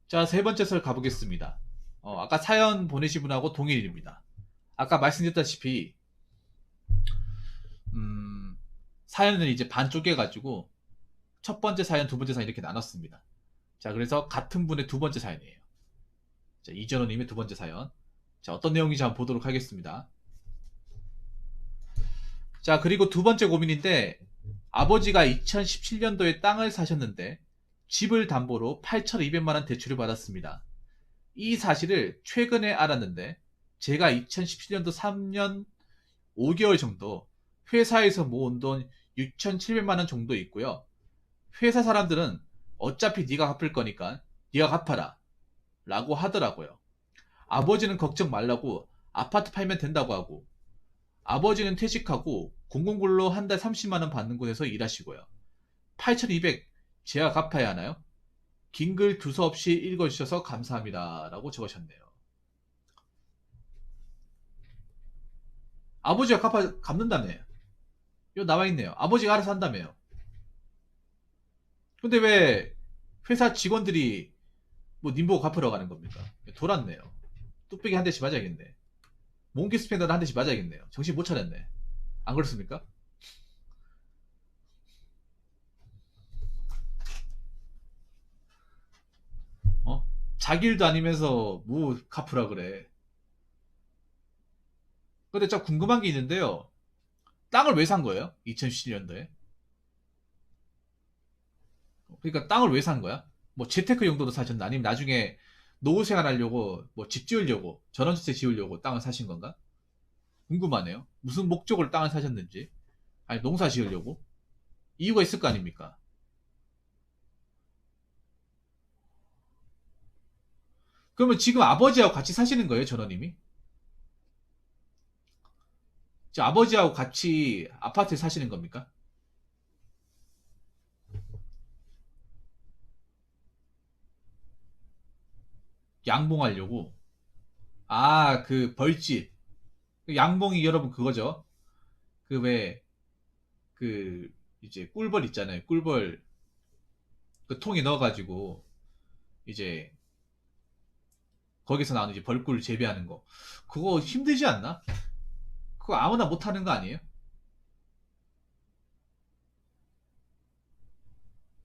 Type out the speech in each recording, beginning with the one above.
자, 세 번째 설 가보겠습니다. 아까 사연 보내신 분하고 동일입니다. 아까 말씀드렸다시피, 음, 사연을 이제 반 쪼개가지고, 첫 번째 사연, 두 번째 사연 이렇게 나눴습니다. 자, 그래서 같은 분의 두 번째 사연이에요. 자, 이전호님의 두 번째 사연. 자, 어떤 내용인지 한번 보도록 하겠습니다. 자, 그리고 두 번째 고민인데, 아버지가 2017년도에 땅을 사셨는데, 집을 담보로 8,200만원 대출을 받았습니다. 이 사실을 최근에 알았는데 제가 2017년도 3년 5개월 정도 회사에서 모은 돈 6,700만 원 정도 있고요. 회사 사람들은 어차피 네가 갚을 거니까 네가 갚아라 라고 하더라고요. 아버지는 걱정 말라고 아파트 팔면 된다고 하고, 아버지는 퇴직하고 공공근로 한 달 30만 원 받는 곳에서 일하시고요. 8,200 제가 갚아야 하나요? 긴 글 두서없이 읽어주셔서 감사합니다 라고 적으셨네요. 아버지가 갚는다며요. 이거 나와있네요. 아버지가 알아서 한다며요. 근데 왜 회사 직원들이 뭐 님보고 갚으러 가는 겁니까? 돌았네요. 뚝배기 한 대씩 맞아야겠네. 몽키 스패너를 한 대씩 맞아야겠네요. 정신 못 차렸네. 안 그렇습니까? 어? 자기 일도 아니면서 뭐 갚으라 그래. 근데 저 궁금한 게 있는데요. 땅을 왜 산 거예요? 2017년도에. 그러니까 땅을 왜 산 거야? 뭐 재테크 용도로 사셨나? 아니면 나중에 노후 생활 하려고 뭐 집 지으려고 전원주택 지으려고 땅을 사신 건가? 궁금하네요. 무슨 목적으로 땅을 사셨는지. 아니 농사 지으려고? 이유가 있을 거 아닙니까? 그러면 지금 아버지하고 같이 사시는 거예요, 전원님이? 지금 아버지하고 같이 아파트에 사시는 겁니까? 양봉하려고. 아, 그 벌집. 그 양봉이 여러분 그거죠. 그 왜, 그, 이제 꿀벌 있잖아요. 꿀벌 그 통에 넣어가지고 이제 거기서 나오는 이제 벌꿀 재배하는 거. 그거 힘들지 않나? 그거 아무나 못하는 거 아니에요?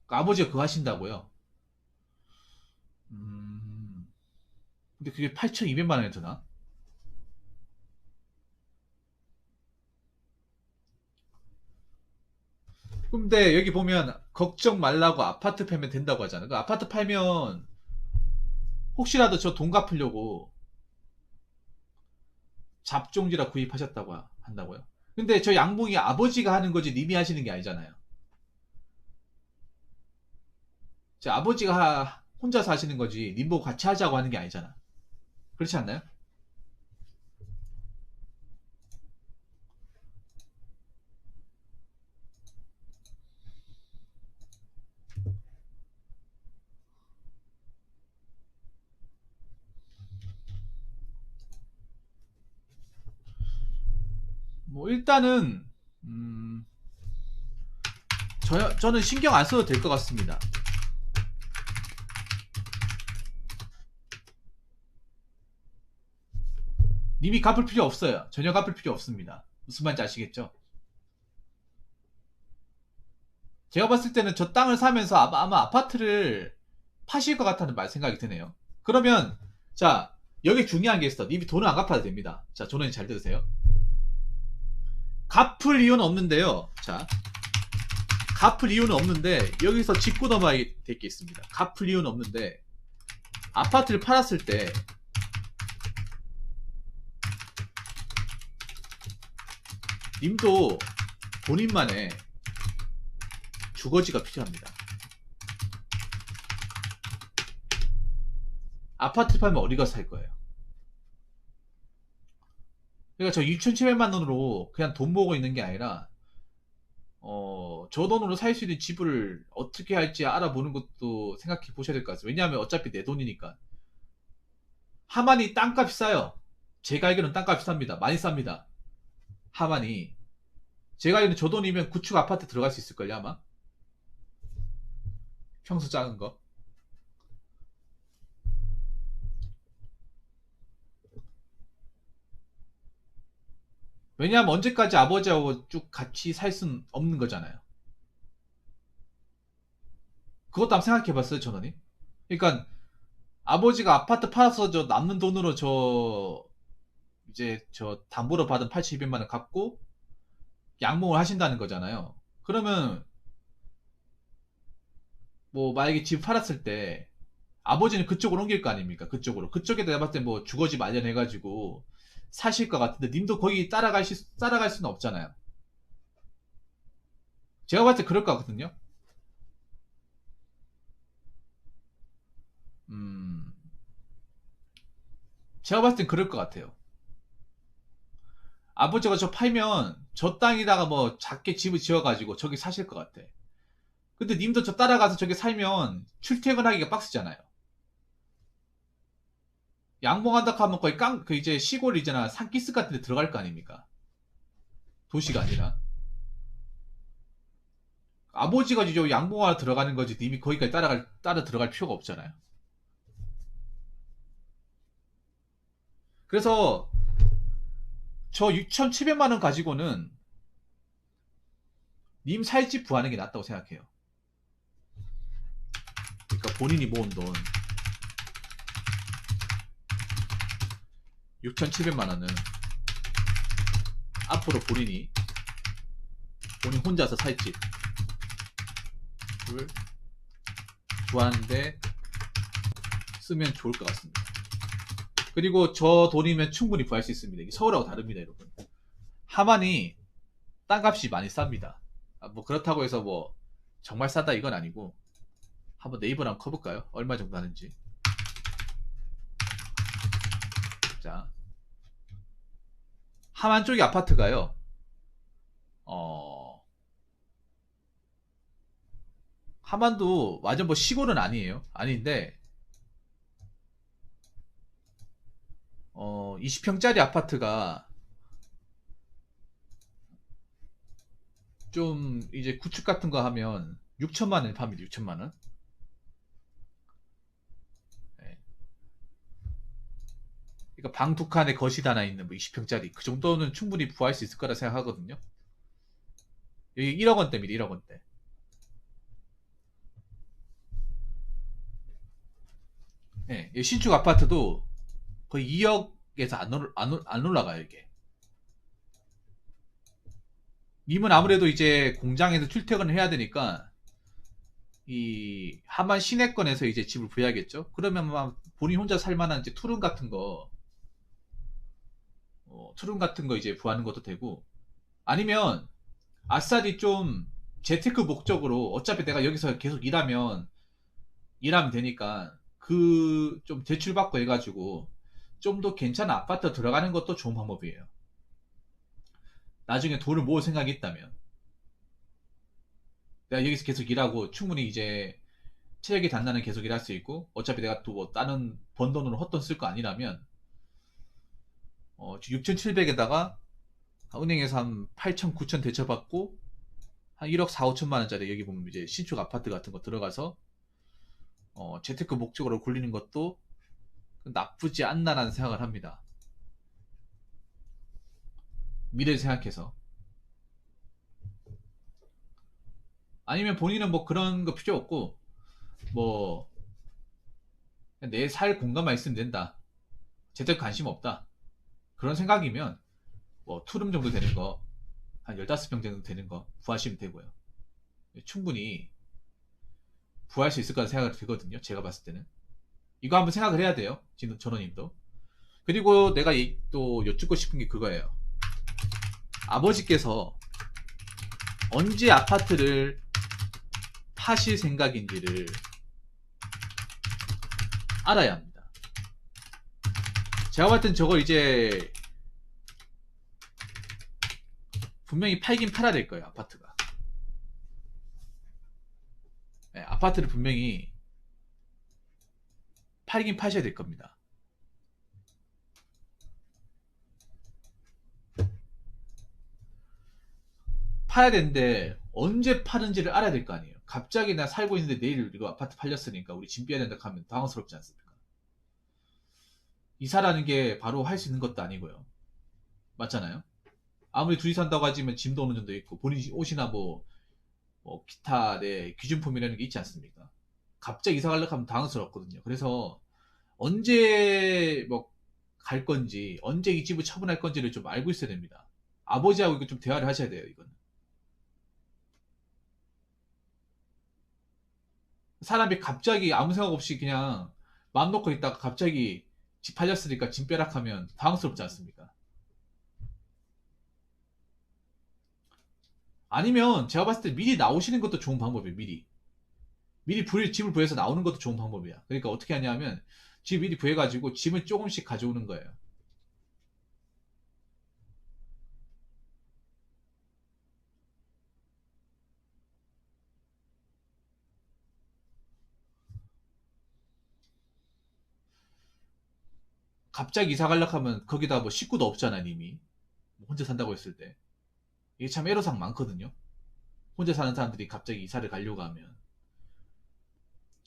그 아버지가 그거 하신다고요? 음, 근데 그게 8,200만 원이 드나? 근데 여기 보면 걱정 말라고 아파트 팔면 된다고 하잖아. 그 아파트 팔면 혹시라도 저 돈 갚으려고 잡종지라 구입하셨다고 한다고요? 근데 저 양봉이 아버지가 하는 거지 님이 하시는 게 아니잖아요. 저 아버지가 혼자서 하시는 거지 님 보고 같이 하자고 하는 게 아니잖아. 그렇지 않나요? 뭐 일단은 음, 저는 신경 안 써도 될 것 같습니다. 님이 갚을 필요 없어요. 전혀 갚을 필요 없습니다. 무슨 말인지 아시겠죠? 제가 봤을 때는 저 땅을 사면서 아마 아파트를 파실 것 같다는 말 생각이 드네요. 그러면 자, 여기 중요한 게 있어. 님이 돈을 안 갚아도 됩니다. 자, 조언이 잘 들으세요. 갚을 이유는 없는데요. 자, 갚을 이유는 없는데 여기서 짚고 넘어야 될 게 있습니다. 갚을 이유는 없는데 아파트를 팔았을 때 님도 본인만의 주거지가 필요합니다. 아파트 팔면 어디 가서 살 거예요? 그러니까 저 6,700만 원으로 그냥 돈 모으고 있는 게 아니라 저 돈으로 살 수 있는 집을 어떻게 할지 알아보는 것도 생각해 보셔야 될 것 같아요. 왜냐하면 어차피 내 돈이니까. 하만이 땅값이 싸요. 제가 알기로는 땅값이 쌉니다. 많이 쌉니다. 하만이. 제가 알기로는 저 돈이면 구축 아파트 들어갈 수 있을걸요, 아마? 평수 작은 거. 왜냐하면 언제까지 아버지하고 쭉 같이 살 수는 없는 거잖아요. 그것도 한번 생각해 봤어요, 전원이? 그러니까 아버지가 아파트 팔아서 저 남는 돈으로 이제 저 담보로 받은 8,200만 원 갚고 양봉을 하신다는 거잖아요. 그러면 뭐 만약에 집 팔았을 때 아버지는 그쪽으로 옮길 거 아닙니까? 그쪽으로. 그쪽에다 내가 봤을 때 뭐 주거지 마련해가지고 사실 것 같은데 님도 거기 따라갈 수는 없잖아요. 제가 봤을 때 그럴 것 같거든요. 음, 제가 봤을 땐 그럴 것 같아요. 아버지가 저 팔면 저 땅에다가 뭐 작게 집을 지어가지고 저기 사실 것 같아. 근데 님도 저 따라가서 저기 살면 출퇴근하기가 빡세잖아요. 양봉한다 하면 거의 그 이제 시골이잖아. 산기슭 같은 데 들어갈 거 아닙니까? 도시가 아니라. 아버지가 이제 양봉하러 들어가는 거지. 님이 거기까지 따라 들어갈 필요가 없잖아요. 그래서 저 6,700만 원 가지고는 님 살집 구하는 게 낫다고 생각해요. 그러니까 본인이 모은 돈 6,700만 원은 앞으로 본인 혼자서 살집을 구하는데 쓰면 좋을 것 같습니다. 그리고 저 돈이면 충분히 구할 수 있습니다. 이게 서울하고 다릅니다, 여러분. 하만이 땅값이 많이 쌉니다. 뭐 그렇다고 해서 뭐 정말 싸다 이건 아니고 한번 네이버를 한번 커볼까요? 얼마 정도 하는지. 자, 하만 쪽의 아파트가요. 어, 하만도 완전 뭐 시골은 아니에요. 아닌데 20평짜리 아파트가 좀 이제 구축 같은 거 하면 6천만 원에 팝니다. 6천만 원. 네. 그러니까 방 두 칸에 거실 하나 있는 뭐 20평짜리 그 정도는 충분히 구할 수 있을 거라 생각하거든요. 여기 1억 원대입니다. 1억 원대. 네. 신축 아파트도 거의 2억에서 안 올라가요, 이게. 님은 아무래도 이제 공장에서 출퇴근을 해야 되니까 이 하만 시내권에서 이제 집을 구해야겠죠. 그러면 막 본인 혼자 살 만한 이제 투룸 같은 거, 투룸 같은 거 이제 구하는 것도 되고, 아니면 아싸리 좀 재테크 목적으로 어차피 내가 여기서 계속 일하면 되니까 그 좀 대출 받고 해가지고 좀 더 괜찮은 아파트 들어가는 것도 좋은 방법이에요. 나중에 돈을 모을 생각이 있다면 내가 여기서 계속 일하고 충분히 이제 체력이 단단한 계속 일할 수 있고 어차피 내가 또 뭐 다른 번 돈으로 헛돈 쓸 거 아니라면 6,700에다가 은행에서 한 8천, 9천 대처받고 한 1억 4, 5천만 원짜리 여기 보면 이제 신축 아파트 같은 거 들어가서 재테크 목적으로 굴리는 것도 나쁘지 않나라는 생각을 합니다. 미래를 생각해서. 아니면 본인은 뭐 그런 거 필요 없고 뭐 내 살 공간만 있으면 된다. 재테크 관심 없다. 그런 생각이면 뭐 투룸 정도 되는 거 한 15평 정도 되는 거 구하시면 되고요. 충분히 구할 수 있을 거라 생각이 들거든요. 제가 봤을 때는. 이거 한번 생각을 해야 돼요. 지금 전원님도. 그리고 내가 또 여쭙고 싶은 게 그거예요. 아버지께서 언제 아파트를 파실 생각인지를 알아야 합니다. 제가 봤을 땐 저걸 이제 분명히 팔긴 팔아야 될 거예요. 아파트가. 네, 아파트를 분명히 팔긴 파셔야 될 겁니다. 파야 되는데 언제 파는지를 알아야 될 거 아니에요. 갑자기 나 살고 있는데 내일 이거 아파트 팔렸으니까 우리 집 빼야 된다 하면 당황스럽지 않습니까? 이사라는 게 바로 할 수 있는 것도 아니고요. 맞잖아요. 아무리 둘이 산다고 하지만 짐도 어느 정도 있고 본인 옷이나 기타 내 귀중품이라는 게 있지 않습니까? 갑자기 이사 가려고 하면 당황스럽거든요. 그래서 언제 갈 건지, 언제 이 집을 처분할 건지를 좀 알고 있어야 됩니다. 아버지하고 이거 좀 대화를 하셔야 돼요, 이거는. 사람이 갑자기 아무 생각 없이 그냥 마음 놓고 있다가 갑자기 집 팔렸으니까 짐 빼락하면 당황스럽지 않습니까? 아니면 제가 봤을 때 미리 나오시는 것도 좋은 방법이에요, 미리. 미리 집을 구해서 나오는 것도 좋은 방법이야. 그러니까 어떻게 하냐면 집 미리 구해가지고 짐을 조금씩 가져오는 거예요. 갑자기 이사 가려고 하면 거기다 식구도 없잖아, 이미. 혼자 산다고 했을 때. 이게 참 애로사항 많거든요. 혼자 사는 사람들이 갑자기 이사를 가려고 하면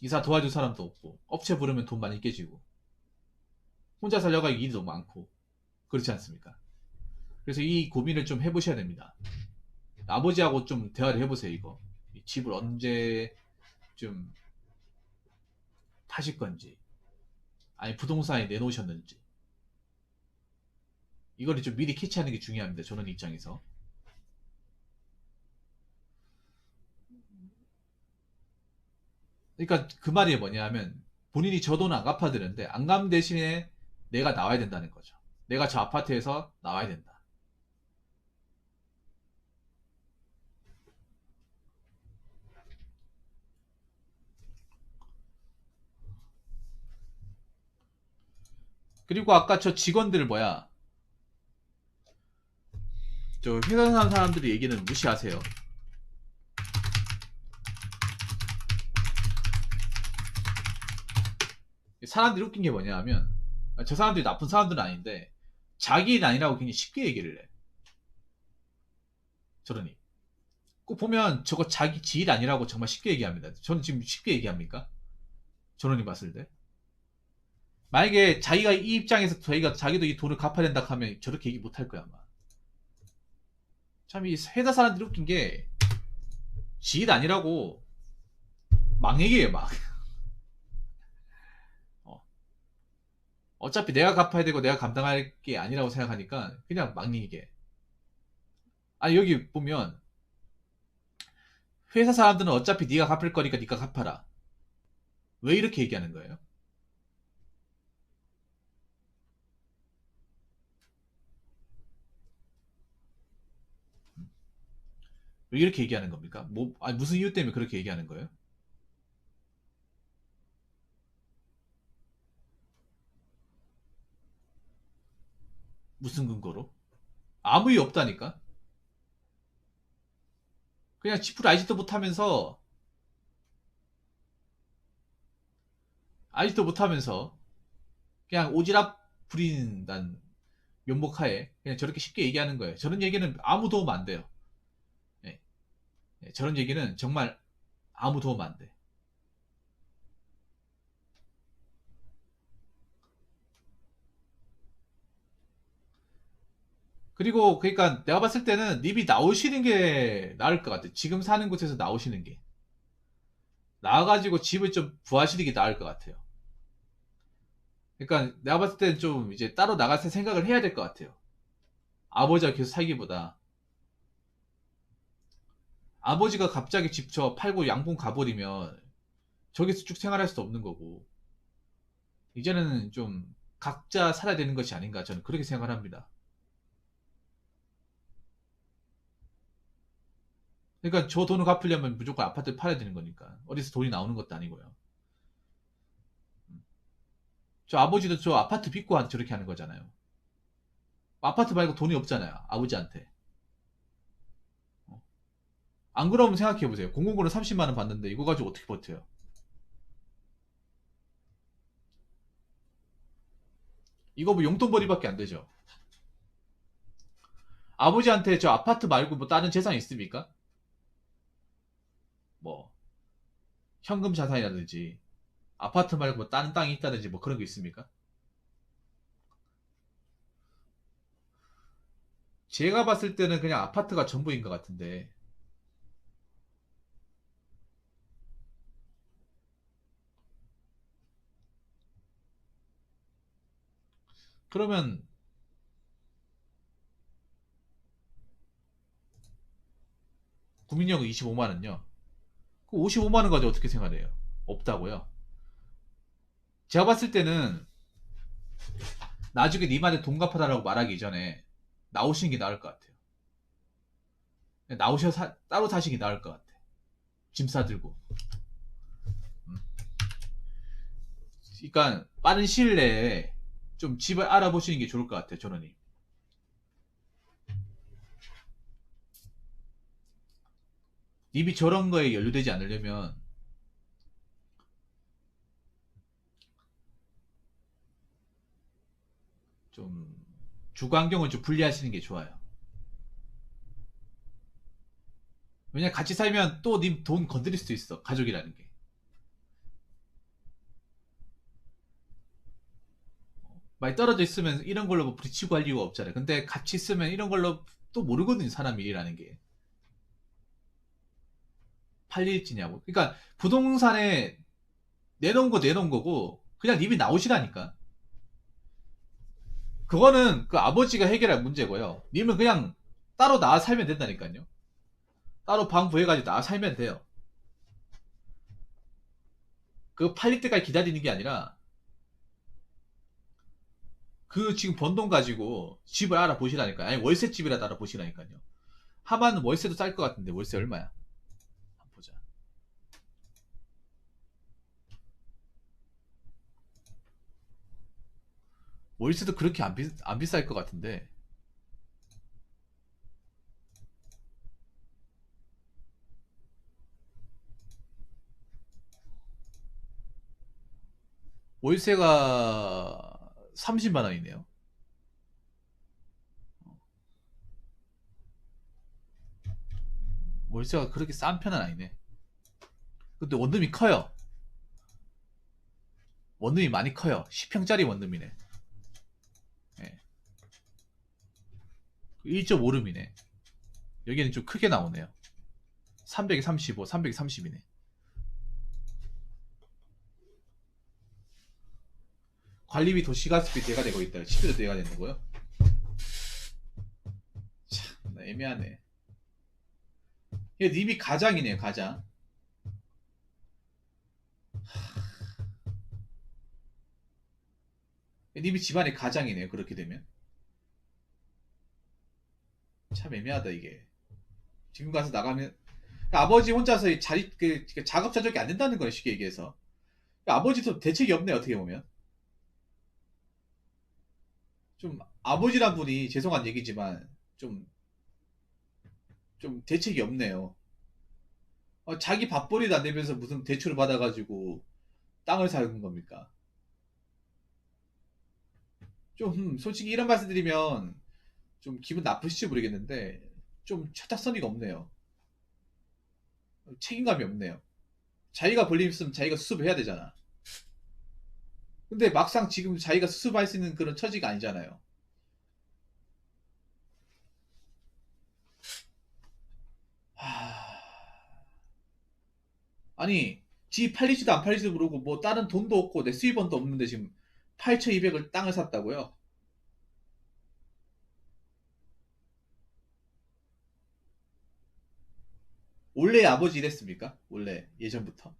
이사 도와줄 사람도 없고 업체 부르면 돈 많이 깨지고 혼자 살려고 하기 일이 너무 많고 그렇지 않습니까? 그래서 이 고민을 좀 해보셔야 됩니다. 아버지하고 좀 대화를 해보세요, 이거. 이 집을 언제 좀 파실 건지, 아니 부동산에 내놓으셨는지. 이거를 좀 미리 캐치하는 게 중요합니다. 저는 입장에서. 그러니까 그 말이 뭐냐면 본인이 저 돈을 안 갚아드는데 안 갚는 대신에 내가 나와야 된다는 거죠. 내가 저 아파트에서 나와야 된다. 그리고 아까 저 직원들 저 회사 사는 사람들의 얘기는 무시하세요. 사람들이 웃긴 게 뭐냐면 저 사람들이 나쁜 사람들은 아닌데 자기 일 아니라고 굉장히 쉽게 얘기를 해. 저러니 꼭 보면 저거 자기 지 일 아니라고 정말 쉽게 얘기합니다. 저는 지금 쉽게 얘기합니까? 저러니 봤을 때 만약에 자기가 이 입장에서 자기도 이 돈을 갚아야 된다 하면 저렇게 얘기 못 할 거야 아마. 참 이 회사 사람들이 웃긴 게 지 일 아니라고 막 얘기해 막. 어. 어차피 내가 갚아야 되고 내가 감당할 게 아니라고 생각하니까 그냥 막 얘기해. 아니 여기 보면 회사 사람들은 어차피 네가 갚을 거니까 네가 갚아라. 왜 이렇게 얘기하는 거예요? 왜 이렇게 얘기하는 겁니까? 아니, 무슨 이유 때문에 그렇게 얘기하는 거예요? 무슨 근거로? 아무 이유 없다니까? 그냥 지풀 알지도 못하면서, 알지도 못하면서, 그냥 오지랖 부린다는 면목하에 그냥 저렇게 쉽게 얘기하는 거예요. 저런 얘기는 아무 도움 안 돼요. 예. 저런 얘기는 정말 아무 도움 안 돼. 그리고 그러니까 내가 봤을 때는 님이 나오시는 게 나을 것 같아. 지금 사는 곳에서 나오시는 게. 나와가지고 집을 좀 구하시는 게 나을 것 같아요. 그러니까 내가 봤을 때는 좀 이제 따로 나갈 생각을 해야 될 것 같아요. 아버지와 계속 살기보다 아버지가 갑자기 집 저 팔고 양분 가버리면 저기서 쭉 생활할 수도 없는 거고 이제는 좀 각자 살아야 되는 것이 아닌가 저는 그렇게 생각을 합니다. 그러니까 저 돈을 갚으려면 무조건 아파트 팔아야 되는 거니까 어디서 돈이 나오는 것도 아니고요. 저 아버지도 저 아파트 빚고 저렇게 하는 거잖아요. 아파트 말고 돈이 없잖아요. 아버지한테. 어. 안 그러면 생각해 보세요. 공공구는 30만 원 받는데 이거 가지고 어떻게 버텨요? 이거 용돈벌이밖에 안 되죠. 아버지한테 저 아파트 말고 다른 재산 있습니까? 뭐 현금 자산이라든지 아파트 말고 다른 땅이 있다든지 그런 게 있습니까? 제가 봤을 때는 그냥 아파트가 전부인 것 같은데. 그러면 국민연금 25만 원요. 그 55만 원 가지고 어떻게 생활해요? 없다고요? 제가 봤을 때는 나중에 님한테 돈 갚아달라고 말하기 전에 나오시는 게 나을 것 같아요. 따로 사시기 나을 것 같아. 짐 싸들고. 음. 그러니까 빠른 시일 내에 좀 집을 알아보시는 게 좋을 것 같아요, 전원님. 님이 저런 거에 연루되지 않으려면 좀 주거 환경을 좀 분리하시는 게 좋아요. 왜냐 같이 살면 또 님 돈 건드릴 수도 있어. 가족이라는 게. 많이 떨어져 있으면 이런 걸로 뭐 부딪히고 할 이유가 없잖아요. 근데 같이 있으면 이런 걸로 또 모르거든요. 사람 일이라는 게. 팔릴지냐고. 그러니까 부동산에 내놓은 거고 그냥 님이 나오시라니까. 그거는 그 아버지가 해결할 문제고요. 님은 그냥 따로 나와 살면 된다니까요. 따로 방 구해가지고 나와 살면 돼요. 그 팔릴 때까지 기다리는 게 아니라 그 지금 번 돈 가지고 집을 알아보시라니까요. 아니 월세 집이라도 알아보시라니까요. 하만 월세도 쌀 것 같은데 월세 얼마야? 한번 보자. 월세도 그렇게 안 비쌀 것 같은데. 월세가 30만 원이네요. 월세가 그렇게 싼 편은 아니네. 근데 원룸이 커요. 원룸이 많이 커요. 10평짜리 원룸이네. 네. 1.5룸이네. 여기는 좀 크게 나오네요. 335, 330이네. 관리비 도시가스비 대가 되고 있다. 10도 대가 되는 거요? 참 애매하네. 이게 님이 가장이네요. 가장. 님이 집안의 가장이네요. 그렇게 되면. 참 애매하다 이게. 지금 가서 나가면 아버지 혼자서 이 자리 그 작업 자족이 안 된다는 거예요. 쉽게 얘기해서. 아버지도 대책이 없네 어떻게 보면. 좀 아버지란 분이 죄송한 얘기지만 좀 대책이 없네요. 자기 밥벌이도 안 되면서 무슨 대출을 받아가지고 땅을 사는 겁니까? 좀 솔직히 이런 말씀 드리면 좀 기분 나쁘실지 모르겠는데 좀 철딱서니가 없네요. 책임감이 없네요. 자기가 벌림 있으면 자기가 수습을 해야 되잖아. 근데 막상 지금 자기가 수습할 수 있는 그런 처지가 아니잖아요. 하... 아니 집 팔리지도 안 팔리지도 모르고 뭐 다른 돈도 없고 내 수입원도 없는데 지금 8,200을 땅을 샀다고요? 원래 아버지 이랬습니까? 원래 예전부터?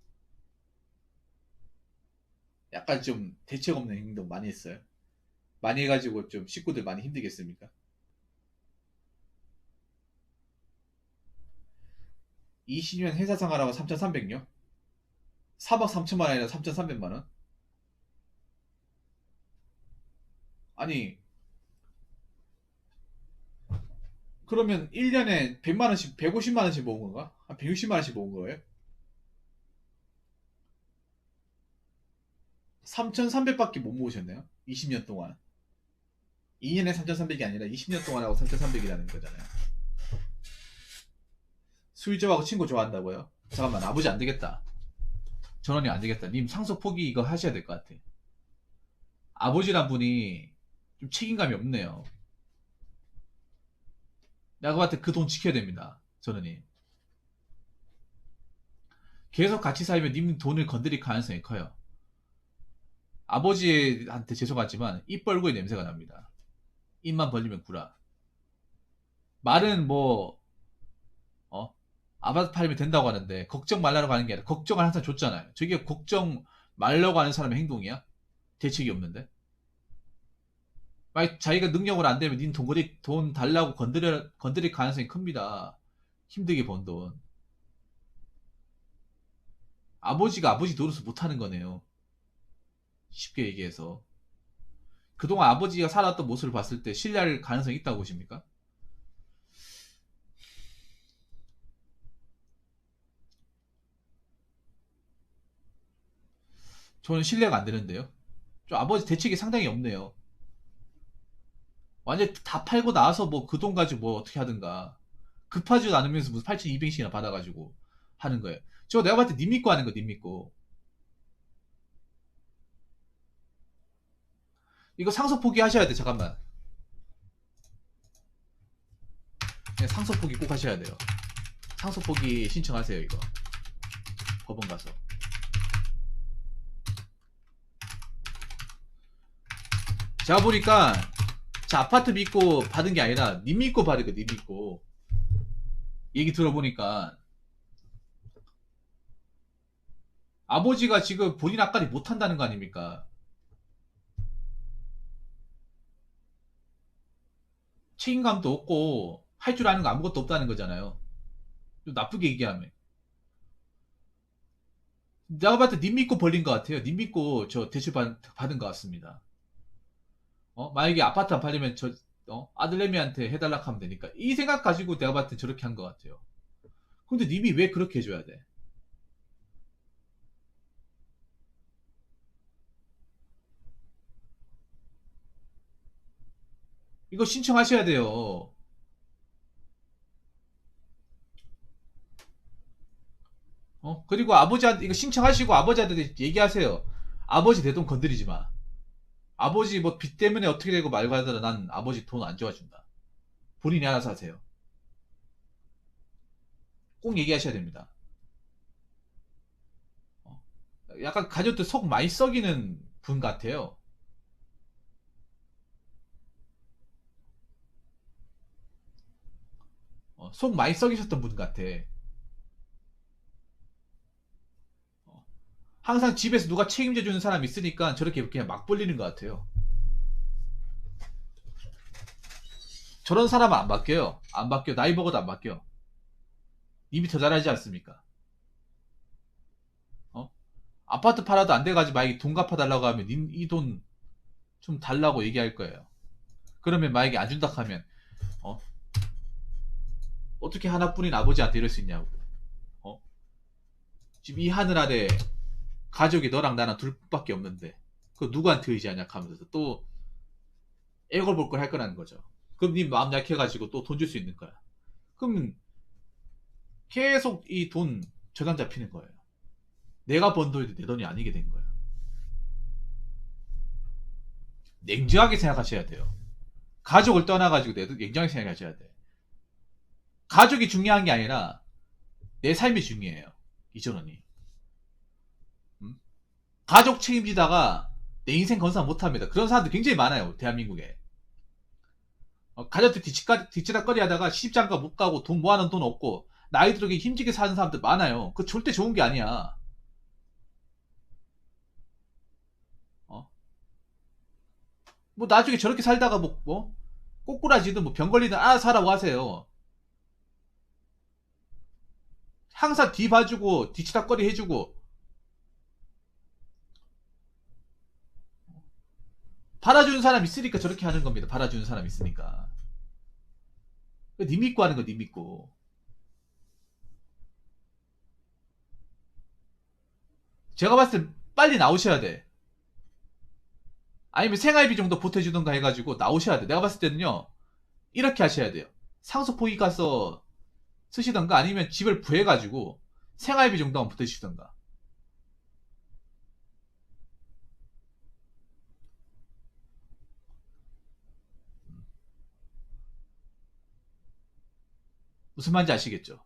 약간 좀 대책 없는 행동 많이 했어요. 많이 해가지고 좀 식구들 많이 힘들겠습니까? 20년 회사 생활하고 3,300요? 4박 3천만 원이라 3,300만 원? 아니 그러면 1년에 100만 원씩 150만 원씩 모은 건가? 한 160만 원씩 모은 거예요? 3,300밖에 못 모으셨네요? 20년 동안. 2년에 3,300이 아니라 20년 동안 하고 3,300이라는 거잖아요. 술 좋아하고 친구 좋아한다고요? 잠깐만 아버지 안 되겠다. 전원이 안 되겠다. 님 상속 포기 이거 하셔야 될 것 같아. 아버지란 분이 좀 책임감이 없네요. 내가 봤을 때 그 돈 지켜야 됩니다. 저는이. 계속 같이 살면 님 돈을 건드릴 가능성이 커요. 아버지한테 죄송하지만 입 벌구의 냄새가 납니다. 입만 벌리면 구라. 말은 뭐 어? 아파트 팔면 된다고 하는데 걱정 말라고 하는 게 아니라 걱정을 항상 줬잖아요. 저게 걱정 말라고 하는 사람의 행동이야? 대책이 없는데? 만약 자기가 능력으로 안 되면 돈 달라고 건드릴 가능성이 큽니다. 힘들게 번 돈. 아버지가 아버지 노릇을 못하는 거네요. 쉽게 얘기해서. 그동안 아버지가 살았던 모습을 봤을 때 신뢰할 가능성이 있다고 보십니까? 저는 신뢰가 안 되는데요. 좀 아버지 대책이 상당히 없네요. 완전 다 팔고 나서 뭐 그 돈 가지고 뭐 어떻게 하든가. 급하지도 않으면서 무슨 8,200씩이나 받아가지고 하는 거예요. 저 내가 봤을 때 님 믿고 하는 거, 님 믿고. 이거 상속 포기하셔야 돼, 잠깐만. 네, 상속 포기 꼭 하셔야 돼요. 상속 포기 신청하세요, 이거. 법원 가서. 제가 보니까, 자, 아파트 믿고 받은 게 아니라, 님 믿고 받은 거, 님 믿고. 얘기 들어보니까, 아버지가 지금 본인 앞가림 못 한다는 거 아닙니까? 책임감도 없고, 할 줄 아는 거 아무것도 없다는 거잖아요. 좀 나쁘게 얘기하면. 내가 봤을 때 님 믿고 벌린 것 같아요. 님 믿고 저 대출 받은 것 같습니다. 만약에 아파트 안 팔리면 아들내미한테 해달라고 하면 되니까. 이 생각 가지고 내가 봤을 때 저렇게 한 것 같아요. 근데 님이 왜 그렇게 해줘야 돼? 이거 신청하셔야 돼요. 그리고 아버지한테, 이거 신청하시고 아버지한테 얘기하세요. 아버지 내 돈 건드리지 마. 아버지 뭐 빚 때문에 어떻게 되고 말고 하더라. 난 아버지 돈 안 줘준다. 본인이 알아서 하세요. 꼭 얘기하셔야 됩니다. 어, 약간 가족들 속 많이 썩이는 분 같아요. 속 많이 썩이셨던 분 같아. 어, 항상 집에서 누가 책임져 주는 사람 있으니까 저렇게 그냥 막 벌리는 것 같아요. 저런 사람은 안 바뀌어요. 안 바뀌어. 나이 먹어도 안 바뀌어. 이미 더 잘하지 않습니까? 어? 아파트 팔아도 안 돼가지고 만약에 돈 갚아달라고 하면 이 돈 좀 달라고 얘기할 거예요. 그러면 만약에 안 준다 하면 어? 어떻게 하나뿐인 아버지한테 이럴 수 있냐고. 어? 지금 이 하늘 아래 가족이 너랑 나랑 둘밖에 없는데 그 누구한테 의지하냐 하면서 또 애걸 볼 걸 할 거라는 거죠. 그럼 네 마음 약해가지고 또 돈 줄 수 있는 거야. 그럼 계속 이 돈 저당 잡히는 거예요. 내가 번 돈이 내 돈이 아니게 된 거예요. 냉정하게 생각하셔야 돼요. 가족을 떠나가지고 냉정하게 생각하셔야 돼. 가족이 중요한 게 아니라 내 삶이 중요해요. 이전원이. 음? 가족 책임지다가 내 인생 건사 못합니다. 그런 사람들 굉장히 많아요. 대한민국에. 가족들 뒤치다거리 하다가 시집장가 못 가고 돈 모아놓은 돈 없고 나이 들게 힘들게 사는 사람들 많아요. 그 절대 좋은 게 아니야. 어? 뭐 나중에 저렇게 살다가 뭐 꼬꾸라지든 뭐 병 걸리든 알아서 하라고 하세요. 항상 뒤 봐주고 뒤치다거리 해주고 받아주는 사람 있으니까 저렇게 하는 겁니다. 받아주는 사람 있으니까. 님 믿고 하는 거 님 믿고. 제가 봤을 때 빨리 나오셔야 돼. 아니면 생활비 정도 보태주던가 해가지고 나오셔야 돼. 내가 봤을 때는요. 이렇게 하셔야 돼요. 상속 포기 가서 쓰시던가 아니면 집을 구해가지고 생활비 정도만 보태주시던가. 무슨 말인지 아시겠죠?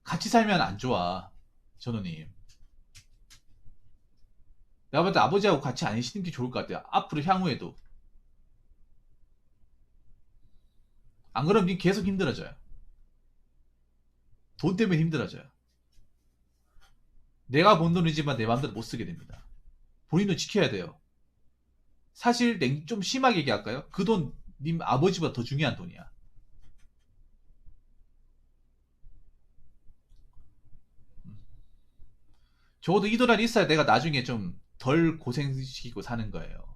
같이 살면 안 좋아, 전우님. 내가 볼 때 아버지하고 같이 안 계시는 게 좋을 것 같아요. 앞으로 향후에도. 안 그러면 님 계속 힘들어져요. 돈 때문에 힘들어져요. 내가 번 돈이지만 내 마음대로 못 쓰게 됩니다. 본인도 지켜야 돼요. 사실 좀 심하게 얘기할까요? 그 돈 님 아버지보다 더 중요한 돈이야. 적어도 이 돈이 있어야 내가 나중에 좀 덜 고생시키고 사는 거예요.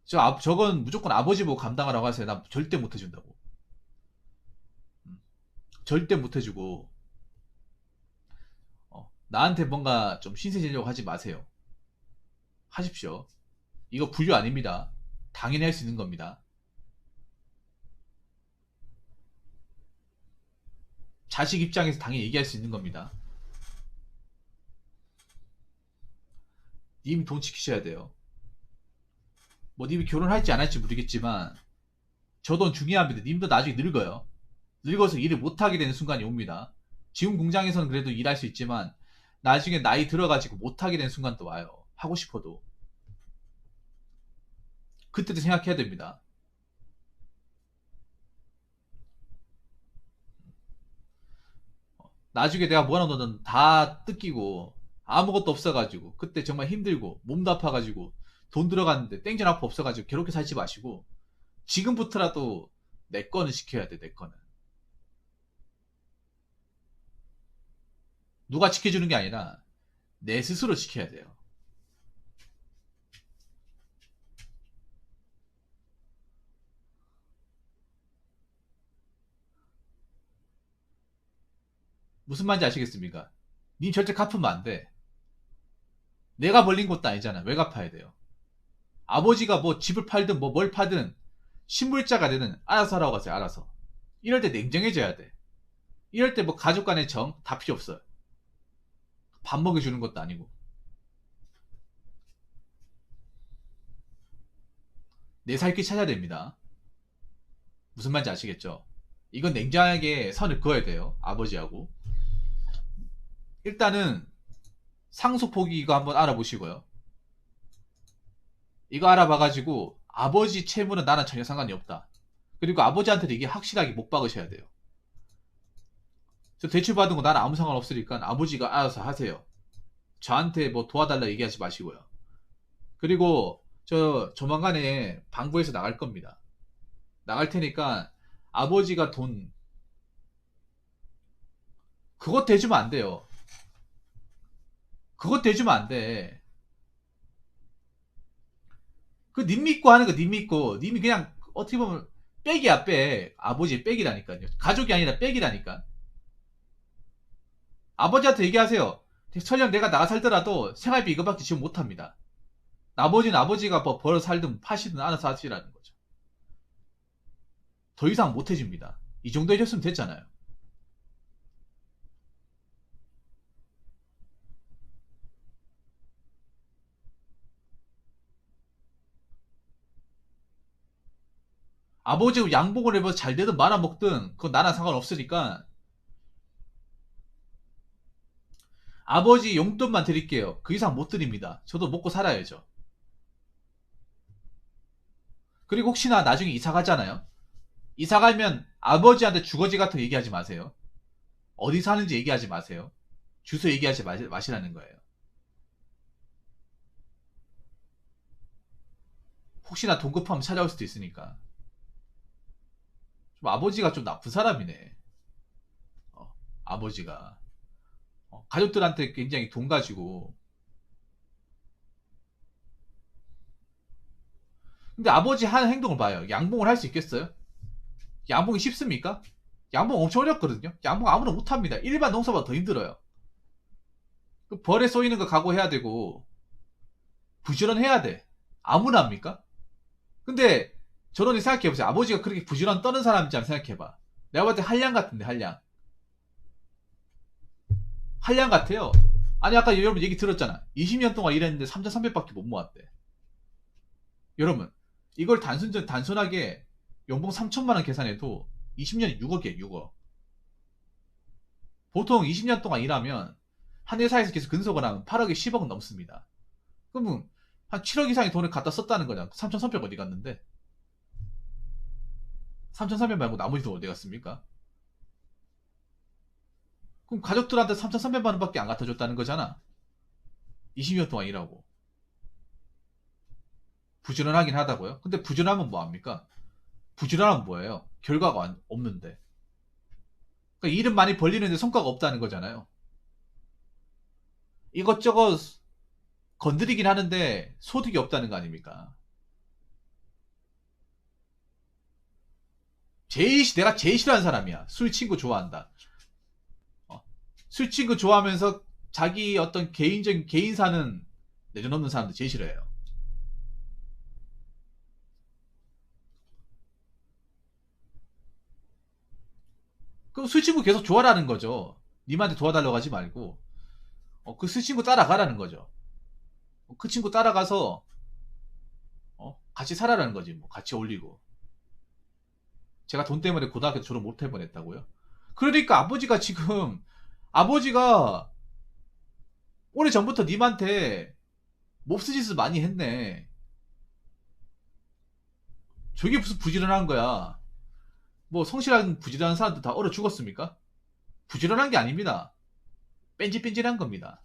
저건 무조건 아버지 보고 감당하라고 하세요. 나 절대 못 해준다고. 절대 못 해주고, 나한테 뭔가 좀 신세 지려고 하지 마세요. 하십시오. 이거 불효 아닙니다. 당연히 할 수 있는 겁니다. 자식 입장에서 당연히 얘기할 수 있는 겁니다. 님 돈 지키셔야 돼요. 뭐 님이 결혼할지 안 할지 모르겠지만 저 돈 중요합니다. 님도 나중에 늙어요. 늙어서 일을 못하게 되는 순간이 옵니다. 지금 공장에서는 그래도 일할 수 있지만 나중에 나이 들어가지고 못하게 되는 순간도 와요. 하고 싶어도. 그때도 생각해야 됩니다. 나중에 내가 모아놓은 돈 다 뜯기고 아무것도 없어가지고 그때 정말 힘들고 몸도 아파가지고 돈 들어갔는데 땡전 아파 없어가지고 괴롭게 살지 마시고 지금부터라도 내 거는 지켜야 돼. 내 거는 누가 지켜주는 게 아니라 내 스스로 지켜야 돼요. 무슨 말인지 아시겠습니까? 님 절대 갚으면 안 돼. 내가 벌린 것도 아니잖아. 왜 갚아야 돼요? 아버지가 뭐 집을 팔든 뭐 뭘 팔든 신물자가 되든 알아서 하라고 하세요. 알아서. 이럴 때 냉정해져야 돼. 이럴 때 뭐 가족 간의 정 다 필요 없어요. 밥 먹여주는 것도 아니고. 내 살 길 찾아야 됩니다. 무슨 말인지 아시겠죠? 이건 냉정하게 선을 그어야 돼요. 아버지하고. 일단은 상속포기 이거 한번 알아보시고요. 이거 알아봐가지고 아버지 채무는 나랑 전혀 상관이 없다. 그리고 아버지한테도 이게 확실하게 못 박으셔야 돼요. 저 대출 받은 거 나랑 아무 상관 없으니까 아버지가 알아서 하세요. 저한테 뭐 도와달라 얘기하지 마시고요. 그리고 저 조만간에 방구에서 나갈 겁니다. 나갈 테니까 아버지가 돈 그것 대주면 안 돼요. 그것 대주면 안 돼. 그 님 믿고 하는 거 님 믿고 님이 그냥 어떻게 보면 빽이야 빽. 아버지의 빽이라니까요. 가족이 아니라 빽이라니까. 아버지한테 얘기하세요. 설령 내가 나가 살더라도 생활비 이거밖에 지원 못합니다. 나머지는 아버지가 뭐 벌어 살든 파시든 알아서 하시라는 거죠. 더 이상 못 해줍니다. 이 정도 해줬으면 됐잖아요. 아버지가 양복을 입어서 잘 되든 말아먹든 그건 나랑 상관없으니까 아버지 용돈만 드릴게요. 그 이상 못 드립니다. 저도 먹고 살아야죠. 그리고 혹시나 나중에 이사 가잖아요. 이사 가면 아버지한테 주거지 같은 거 얘기하지 마세요. 어디 사는지 얘기하지 마세요. 주소 얘기하지 마시라는 거예요. 혹시나 돈 급하면 찾아올 수도 있으니까. 좀 아버지가 좀 나쁜 사람이네. 아버지가. 가족들한테 굉장히 돈 가지고. 근데 아버지 하는 행동을 봐요. 양봉을 할 수 있겠어요? 양봉이 쉽습니까? 양봉 엄청 어렵거든요. 양봉 아무나 못합니다. 일반 농사보다 더 힘들어요. 그 벌에 쏘이는 거 각오해야 되고 부지런해야 돼. 아무나 합니까? 근데 저런이 생각해보세요. 아버지가 그렇게 부지런 떠는 사람인지 한번 생각해봐. 내가 봤을 때 한량 같은데 한량. 한량 같아요. 아니 아까 여러분 얘기 들었잖아. 20년 동안 일했는데 3,300밖에 못 모았대. 여러분 이걸 단순하게 연봉 3천만 원 계산해도 20년이 6억이에요, 6억. 보통 20년 동안 일하면 한 회사에서 계속 근속을 하면 8억에 10억 넘습니다. 그러면 한 7억 이상의 돈을 갖다 썼다는 거잖아. 3,300 어디 갔는데? 3,300 말고 나머지 돈 어디 갔습니까? 그럼 가족들한테 3,300만 원밖에 안 갖다 줬다는 거잖아. 20년 동안 일하고. 부지런하긴 하다고요? 근데 부지런하면 뭐합니까? 부지런하면 뭐예요? 결과가 없는데. 그러니까 일은 많이 벌리는데 성과가 없다는 거잖아요. 이것저것 건드리긴 하는데 소득이 없다는 거 아닙니까? 내가 제일 싫어하는 사람이야. 술 친구 좋아한다. 어, 술 친구 좋아하면서 자기 어떤 개인적인 개인사는 내려놓는 사람들 제일 싫어해요. 그럼 술 친구 계속 좋아라는 거죠. 님한테 도와달라고 하지 말고 그 술 친구 따라가라는 거죠. 그 친구 따라가서 같이 살아라는 거지. 뭐 같이 올리고. 제가 돈 때문에 고등학교 졸업 못 할 뻔했다고요? 그러니까 아버지가 오래전부터 님한테 몹쓸 짓을 많이 했네. 저게 무슨 부지런한 거야. 뭐 성실한 부지런한 사람들 다 얼어 죽었습니까? 부지런한 게 아닙니다. 뺀질뺀질한 겁니다.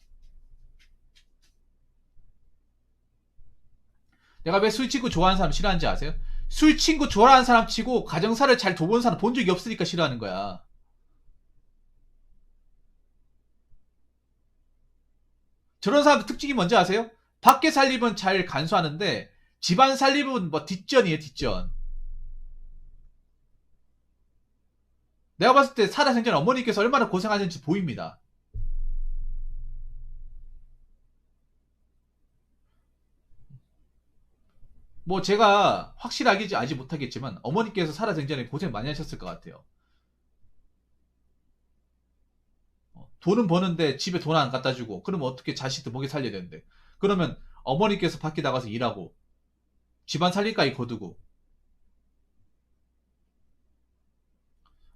내가 왜 술 친구 좋아하는 사람 싫어하는지 아세요? 술 친구 좋아하는 사람 치고 가정사를 잘 돌보는 사람 본 적이 없으니까 싫어하는 거야. 저런 사람들 특징이 뭔지 아세요? 밖에 살림은 잘 간수하는데 집안 살림은 뭐 뒷전이에요, 뒷전. 내가 봤을 때 살아생전 어머니께서 얼마나 고생하셨는지 보입니다. 뭐 제가 확실하게 알지 못하겠지만 어머니께서 살아생전에 고생 많이 하셨을 것 같아요. 돈은 버는데 집에 돈 안 갖다 주고 그러면 어떻게 자식들 먹여 살려야 되는데 그러면 어머니께서 밖에 나가서 일하고 집안 살림까지 거두고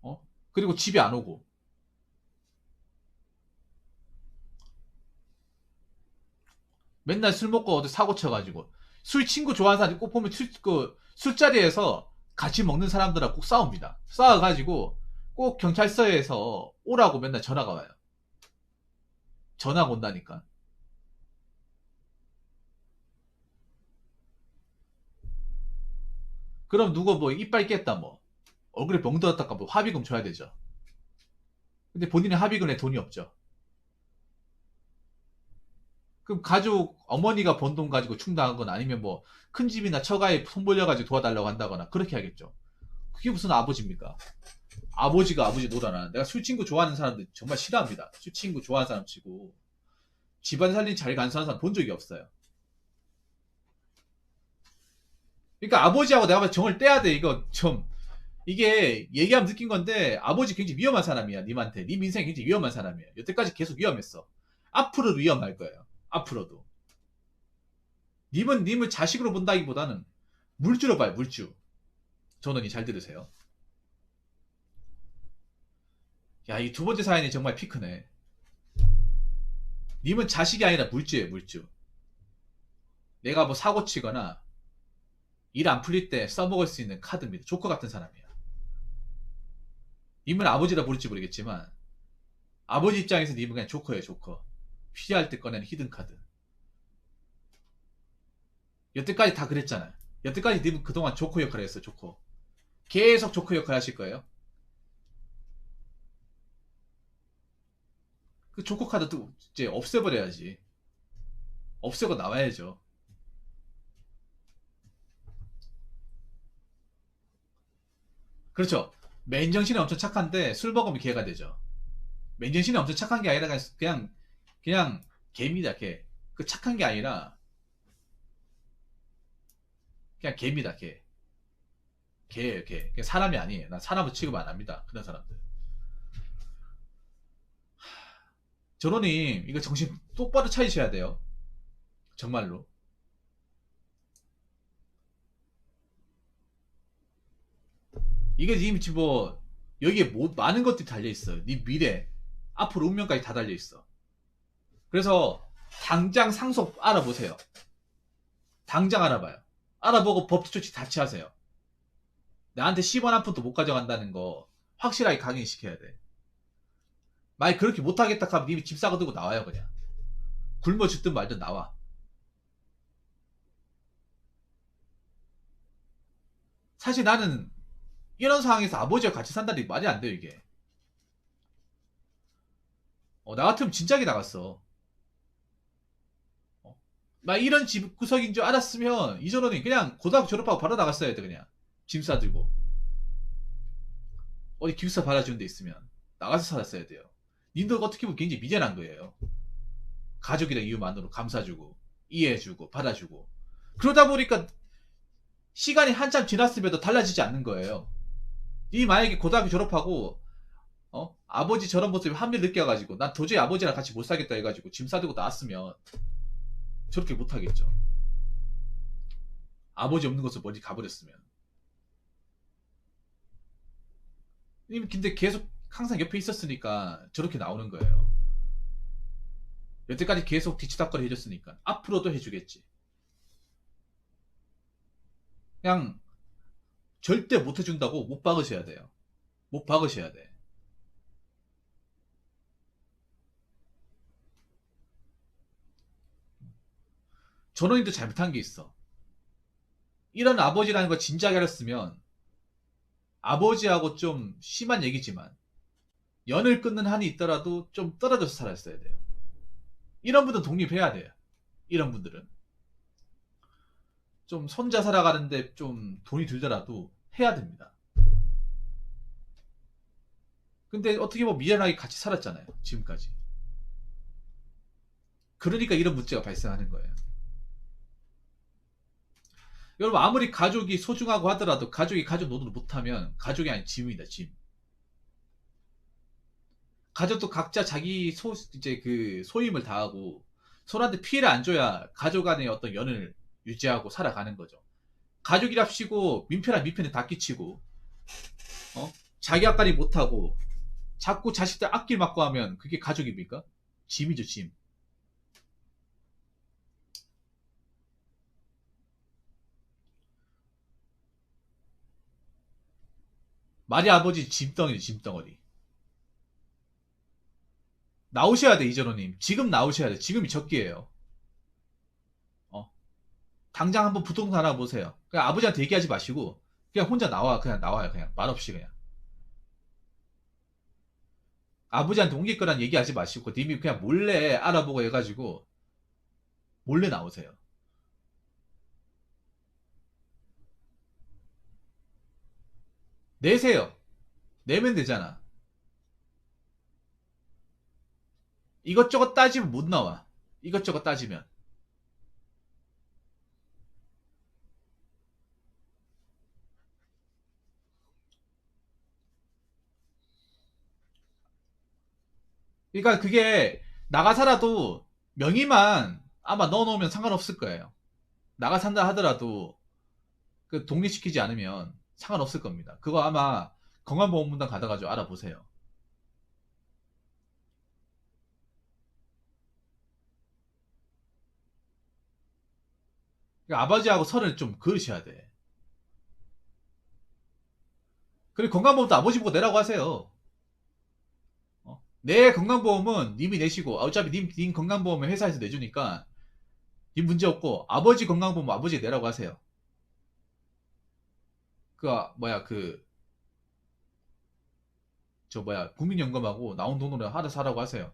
어? 그리고 집에 안 오고 맨날 술 먹고 어디 사고 쳐가지고 술 친구 좋아하는 사람들 꼭 보면 술자리에서 같이 먹는 사람들하고 꼭 싸웁니다. 싸워가지고 꼭 경찰서에서 오라고 맨날 전화가 와요. 전화가 온다니까. 그럼 누구 뭐 이빨 깼다 뭐 얼굴에 멍 들었다가 뭐 합의금 줘야 되죠. 근데 본인은 합의금에 돈이 없죠. 그럼 가족 어머니가 번 돈 가지고 충당하거나 아니면 뭐 큰 집이나 처가에 손 벌려가지고 도와달라고 한다거나 그렇게 하겠죠. 그게 무슨 아버지입니까? 아버지가 아버지 노릇하나. 내가 술 친구 좋아하는 사람들 정말 싫어합니다. 술 친구 좋아하는 사람 치고 집안 살림 잘 간수하는 사람 본 적이 없어요. 그러니까 아버지하고 내가 정을 떼야 돼. 이거 좀 이게 얘기하면 느낀 건데 아버지 굉장히 위험한 사람이야. 님한테 님 인생 굉장히 위험한 사람이야. 여태까지 계속 위험했어. 앞으로도 위험할 거예요. 앞으로도. 님을 자식으로 본다기보다는 물주로 봐요. 물주. 전원이 잘 들으세요. 야, 이 두 번째 사연이 정말 피크네. 님은 자식이 아니라 물주예요. 물주. 내가 뭐 사고 치거나 일 안 풀릴 때 써먹을 수 있는 카드입니다. 조커 같은 사람이야. 님은 아버지라 부를지 모르겠지만 아버지 입장에서 님은 그냥 조커예요. 조커. 피할 때 꺼내는 히든 카드. 여태까지 다 그랬잖아요. 여태까지 님은 그동안 조커 역할을 했어요. 조커. 계속 조커 역할 하실 거예요. 그 조커 카드도 이제 없애버려야지. 없애고 나와야죠. 그렇죠. 맨정신이 엄청 착한데 술 먹으면 개가 되죠. 맨정신이 엄청 착한 게 아니라 그냥 개입니다. 개. 그 착한 게 아니라 그냥 개입니다. 개. 개예요. 개. 그냥 사람이 아니에요. 난 사람을 취급 안 합니다. 그런 사람들. 저로님 이거 정신 똑바로 차리셔야 돼요. 정말로. 이게 지금 뭐 여기에 많은 것들이 달려있어요. 네 미래, 앞으로 운명까지 다 달려있어. 그래서 당장 상속 알아보세요. 당장 알아봐요. 알아보고 법적 조치 다 취하세요. 나한테 10원 한 푼도 못 가져간다는 거 확실하게 각인시켜야 돼. 만약 그렇게 못하겠다 하면 님이 집 사고 들고 나와요. 그냥 굶어 죽든 말든 나와. 사실 나는 이런 상황에서 아버지와 같이 산다는 게 말이 안 돼요. 이게 나 같으면 진작에 나갔어. 나 이런 집 구석인 줄 알았으면 이전원이 그냥 고등학교 졸업하고 바로 나갔어야 돼. 그냥 짐 싸들고 어디 기숙사 받아주는 데 있으면 나가서 살았어야 돼요. 님들 어떻게 보면 굉장히 미련한 거예요. 가족이란 이유만으로 감싸주고 이해해주고 받아주고 그러다 보니까 시간이 한참 지났음에도 달라지지 않는 거예요. 이 만약에 고등학교 졸업하고 아버지 저런 모습에 합리를 느껴가지고 난 도저히 아버지랑 같이 못 살겠다 해가지고 짐 싸들고 나왔으면 저렇게 못하겠죠. 아버지 없는 곳으로 멀리 가버렸으면. 근데 계속 항상 옆에 있었으니까 저렇게 나오는 거예요. 여태까지 계속 뒤치다거리 해줬으니까 앞으로도 해주겠지. 그냥 절대 못 해준다고 못 박으셔야 돼요. 못 박으셔야 돼. 전원이도 잘못한 게 있어. 이런 아버지라는 걸 진작에 알았으면 아버지하고 좀 심한 얘기지만 연을 끊는 한이 있더라도 좀 떨어져서 살았어야 돼요. 이런 분들은 독립해야 돼요. 이런 분들은 좀 손자 살아가는데 좀 돈이 들더라도 해야 됩니다. 근데 어떻게 보면 미련하게 같이 살았잖아요. 지금까지. 그러니까 이런 문제가 발생하는 거예요. 여러분 아무리 가족이 소중하고 하더라도 가족이 가족 노릇을 못하면 가족이 아닌 짐입니다. 짐. 가족도 각자 자기 이제 그 소임을 다하고 서로한테 피해를 안 줘야 가족 간의 어떤 연을 유지하고 살아가는 거죠. 가족이랍시고 민폐랑 민폐는 다 끼치고 자기 앞가림 못하고 자꾸 자식들 앞길 막고 하면 그게 가족입니까? 짐이죠, 짐. 말이 아버지 짐덩이지, 짐덩어리. 나오셔야 돼, 이전호님. 지금 나오셔야 돼. 지금이 적기예요. 어. 당장 한번 부동산 알아보세요. 그냥 아버지한테 얘기하지 마시고 그냥 혼자 나와. 그냥 나와요. 그냥 말없이 그냥. 아버지한테 옮길 거란 얘기하지 마시고 님이 그냥 몰래 알아보고 해가지고 몰래 나오세요. 내세요. 내면 되잖아. 이것저것 따지면 못 나와. 이것저것 따지면. 그러니까 그게 나가 살아도 명의만 아마 넣어놓으면 상관없을 거예요. 나가 산다 하더라도 그 독립시키지 않으면 상관없을 겁니다. 그거 아마 건강보험공단 가다가지고 알아보세요. 그러니까 아버지하고 선을 좀 그으셔야 돼. 그리고 건강보험도 아버지 보고 내라고 하세요. 내 건강보험은 님이 내시고 어차피 님 건강보험은 회사에서 내주니까 님 문제 없고 아버지 건강보험 아버지 내라고 하세요. 그 뭐야 저 뭐야 국민연금하고 나온 돈으로 하나 사라고 하세요.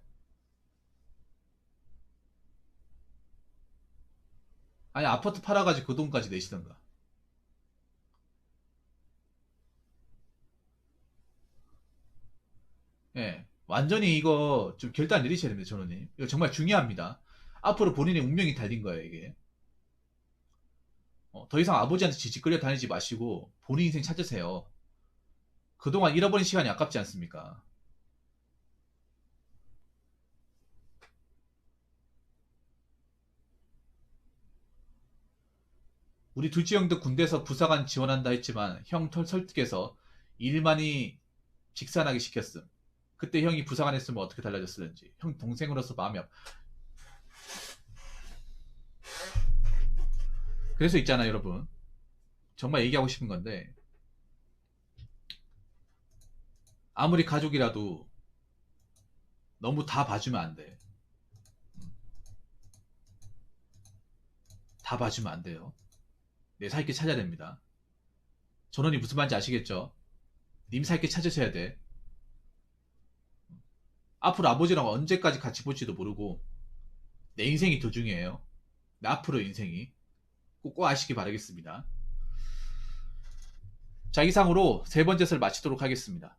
아니 아파트 팔아가지고 그 돈까지 내시던가. 예, 완전히 이거 좀 결단 내리셔야 됩니다, 전원님. 이거 정말 중요합니다. 앞으로 본인의 운명이 달린 거예요, 이게. 더 이상 아버지한테 지직거려 다니지 마시고 본인 인생 찾으세요. 그동안 잃어버린 시간이 아깝지 않습니까? 우리 둘째 형도 군대에서 부사관 지원한다 했지만 형 설득해서 일만이 직산하게 시켰음. 그때 형이 부상 안 했으면 어떻게 달라졌을는지. 형 동생으로서 마음이 아파. 그래서 있잖아요, 여러분. 정말 얘기하고 싶은 건데, 아무리 가족이라도 너무 다 봐주면 안 돼. 다 봐주면 안 돼요. 내 살 길 찾아야 됩니다. 전원이 무슨 말인지 아시겠죠? 님 살 길 찾으셔야 돼. 앞으로 아버지랑 언제까지 같이 볼지도 모르고, 내 인생이 더 중요해요. 내 앞으로 인생이. 꼭 아시기 바라겠습니다. 자, 이상으로 세 번째 설 마치도록 하겠습니다.